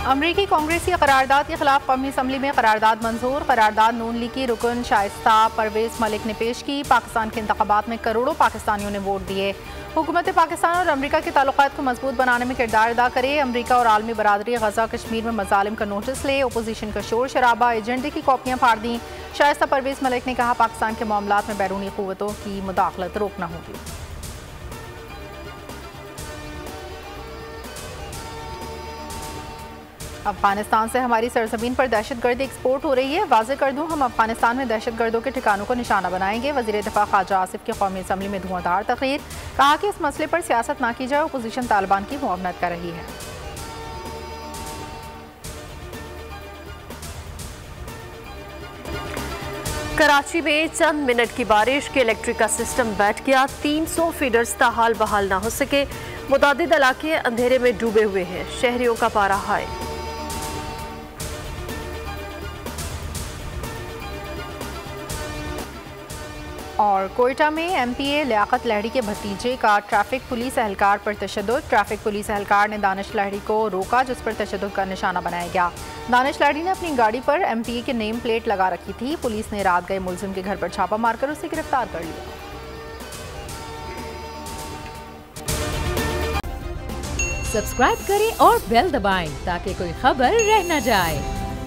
अमरीकी कांग्रेस की करारदाद के खिलाफ कौमी असम्बली में करारदाद मंजूर। करारदाद नून लीग की रुकन शाइस्ता परवेज मलिक ने पेश की। पाकिस्तान के इंतखाबात में करोड़ों पाकिस्तानियों ने वोट दिए। हुकूमत पाकिस्तान और अमरीका के ताल्लुकात को मजबूत बनाने में किरदार अदा करे। अमरीका और आलमी बरादरी गजा कश्मीर में मजालिम का नोटिस ले। अपोजिशन का शोर शराबा, एजेंडे की कॉपियां फाड़ दी। शाइस्ता परवेज मलिक ने कहा, पाकिस्तान के मामलात में बैरूनी कुव्वतों की मुदाखलत रोकना होगी। अफगानिस्तान से हमारी सरजमीन पर दहशतगर्दी एक्सपोर्ट हो रही है। वाज़ेह कर दूं, हम अफगानिस्तान में दहशतगर्दों के ठिकानों को निशाना बनाएंगे। वज़ीर दिफा ख्वाजा आसिफ की कौमी असम्बली में धुआंधार तकरीर। कहा कि इस मसले पर सियासत ना की जाए, अपोजिशन तालिबान की मुआवनत कर रही है। कराची में चंद मिनट की बारिश के इलेक्ट्रिक का सिस्टम बैठ गया। 300 फीडर्स ताहाल बहाल ना हो सके। मुतादिद इलाके अंधेरे में डूबे हुए हैं। शहरियों का पारा हाई। और कोयटा में एमपीए लियाकत लहड़ी के भतीजे का ट्रैफिक पुलिस एहलकार पर तशद्दुद। ट्रैफिक पुलिस एहलकार ने दानिश लहड़ी को रोका, जिस पर तशद्दुद का निशाना बनाया गया। दानिश लहड़ी ने अपनी गाड़ी पर एमपीए की नेम प्लेट लगा रखी थी। पुलिस ने रात गए मुलजिम के घर पर छापा मारकर उसे गिरफ्तार कर लिया। सब्सक्राइब करें और बेल दबाएं ताकि कोई खबर रह न जाए।